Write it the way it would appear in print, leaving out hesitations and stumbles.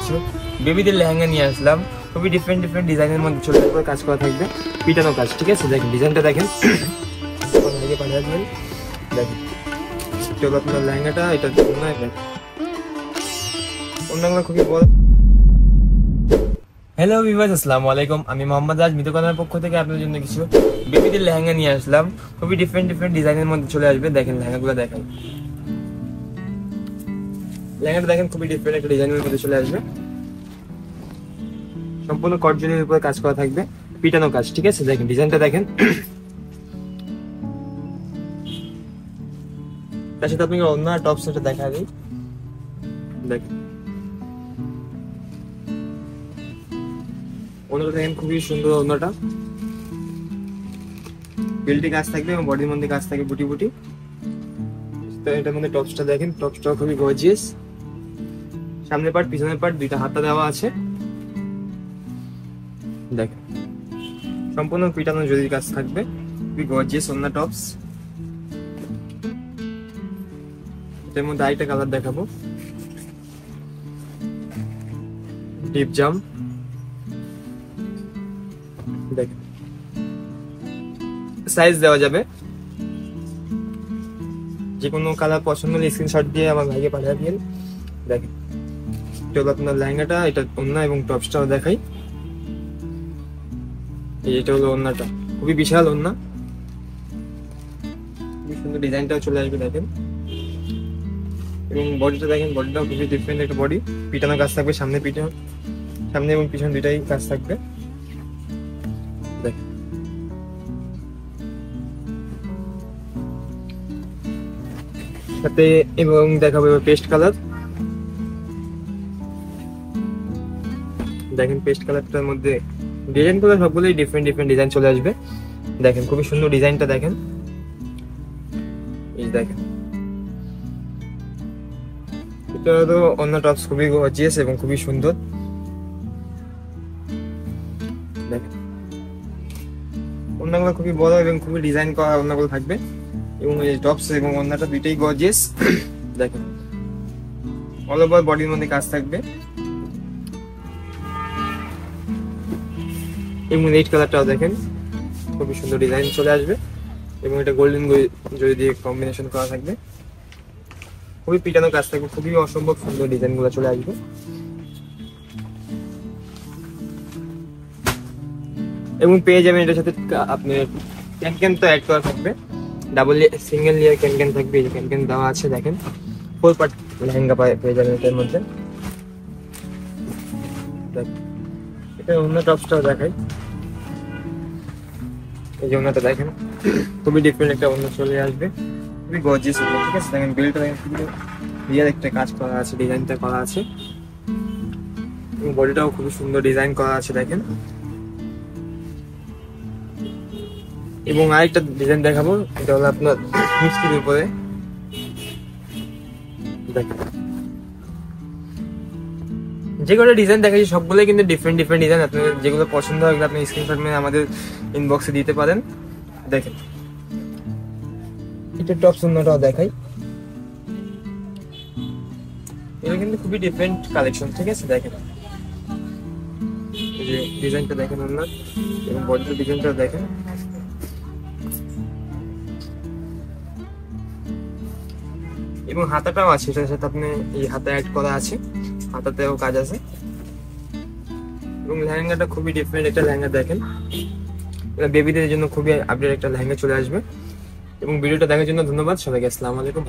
কিছু বেবিদের লেহেঙ্গা নিয়ে আসলাম। খুবই ডিফারেন্ট ডিজাইনের মধ্যে ছোট করে কাজ করা থাকবে, পিটানো কাজ। ঠিক আছে, দেখেন ডিজাইনটা দেখেন, দেখেন এটা আপনার লেহেঙ্গাটা, এটা অন্যগুলো খুবই বড়। হ্যালো ভিউয়ার্স, আসসালামু আলাইকুম। আমি মোহাম্মদ রাজ, মিতকর্ণের পক্ষ থেকে আপনাদের জন্য কিছু বেবিদের লেহেঙ্গা নিয়ে আসলাম। খুবই ডিফারেন্ট ডিজাইনের মধ্যে চলে আসবে। দেখেন লেহেঙ্গাগুলো দেখেন, লেহেঙ্গাটা দেখেন খুবই ডিফারেন্ট একটা ডিজাইনের মধ্যে চলে আসবে। সম্পূর্ণ কটজনের উপরে কাজ করা থাকবে, পিটানো কাজ। ঠিক আছে, দেখেন ডিজাইনটা দেখেন। তার সাথে আপনাকে অন্য টপ সেটটা দেখা দিই, দেখেন অন্যটা দেখেন খুবই সুন্দর। অন্যটা বেল্টে কাজ থাকবে এবং বডির মধ্যে কাজ থাকবে বুটি বুটি। তো এটার মধ্যে টপসটা দেখেন, টপসটা খুবই গর্জিয়াস। সামনের পার্ট পিছনের পার্ট দুইটা হাতা দেওয়া আছে, দেখেন সম্পূর্ণ পিটানো জরির কাজ থাকবে, খুবই গর্জিয়াস অন্য টপস। এটার মধ্যে আরেকটা কালার দেখাবো, ডিপ জাম। দেখেন সাইজ দেওয়া যাবে, যে কোনো কালার পছন্দ হলে স্ক্রিনশট দিয়ে আমার ভাইকে পাঠিয়ে দিন। দেখেন এটা হলো আপনার লেহেঙ্গাটা, এটা ওড়না এবং টপসটাও দেখাই। এটা হলো ওড়নাটা, খুবই বিশাল ওড়না, খুবই সুন্দর ডিজাইনটাও চলে আসবে দেখেন। এবং বডিটা দেখেন, বডিটাও খুবই ডিফারেন্ট একটা বডি, পিটানো কাজ থাকবে, সামনে এবং পিছন দুইটাই কাজ থাকবে। দেখেন সাথে এবং দেখাবো পেস্ট কালার। দেখেন পেস্ট কালারটার মধ্যে ডিজাইন গুলো সবগুলোই ডিফারেন্ট ডিজাইন চলে আসবে। দেখেন খুবই সুন্দর ডিজাইনটা দেখেন, এই দেখেন এটা তো অন্য টপস খুবই গর্জিয়াস এবং খুবই সুন্দর। দেখেন অন্যগুলো খুবই বড় এবং খুবই ডিজাইন করা অন্যগুলো থাকবে, এবং এই টপস এবং অন্যটা দুইটাই গর্জিয়াস। দেখেন অল ওভার বডির মধ্যে কাজ থাকবে, এবং রেড কালারটাও দেখেন খুবই সুন্দর ডিজাইন চলে আসবে, এবং এটা গোল্ডেন জরি দিয়ে কম্বিনেশন করা থাকবে, খুবই পিটানো কাজ থাকবে, খুবই অসম্ভব সুন্দর ডিজাইন গুলো চলে আসবে। এবং পেয়ে যাবেন এটার সাথে আপনি ক্যান তো অ্যাড করা থাকবে, ডাবল সিঙ্গেল লেয়ার ক্যান থাকবে, এই ক্যান দেওয়া আছে। দেখেন 4 পার্ট লেহেঙ্গা পেয়ে যাবেন এটার মধ্যে। এটা অন্য টপসটাও দেখাই, এই যে অন্যটা দেখেন খুবই ডিফারেন্ট একটা অন্য চলে আসবে, খুবই গর্জিয়াস। ঠিক আছে, দেখেন বেল্টটা দেখেন খুবই রিয়াল একটা কাজ করা আছে, ডিজাইনটা করা আছে, এবং বডিটাও খুবই সুন্দর ডিজাইন করা আছে দেখেন। এবং আরেকটা ডিজাইন দেখাবো, এটা হলো আপনার মিষ্টির উপরে। দেখেন যেগুলো ডিজাইন দেখাচ্ছি সবগুলোই কিন্তু ডিফারেন্ট ডিজাইন। আপনাদের যেগুলো পছন্দ হয় আপনি স্ক্রিনশট মেরে আমাদের ইনবক্সে দিতে পারেন। দেখেন এটা টপস অন্যটাও দেখাই, এটা কিন্তু খুবই ডিফারেন্ট কালেকশন। ঠিক আছে, দেখেন এই যে ডিজাইনটা দেখেন অন্য, এবং বডির ডিজাইনটা দেখেন। এবং হাতাটাও আছে, এটার সাথে আপনি এই হাতা অ্যাড করা আছে, হাতাতেও কাজ আছে। এবং লেহেঙ্গাটা খুবই ডিফারেন্ট একটা লেহেঙ্গা দেখেন, এটা বেবিদের জন্য খুবই আপডেট একটা লেহেঙ্গা চলে আসবে। এবং ভিডিওটা দেখার জন্য ধন্যবাদ সবাইকে, আসসালামু আলাইকুম।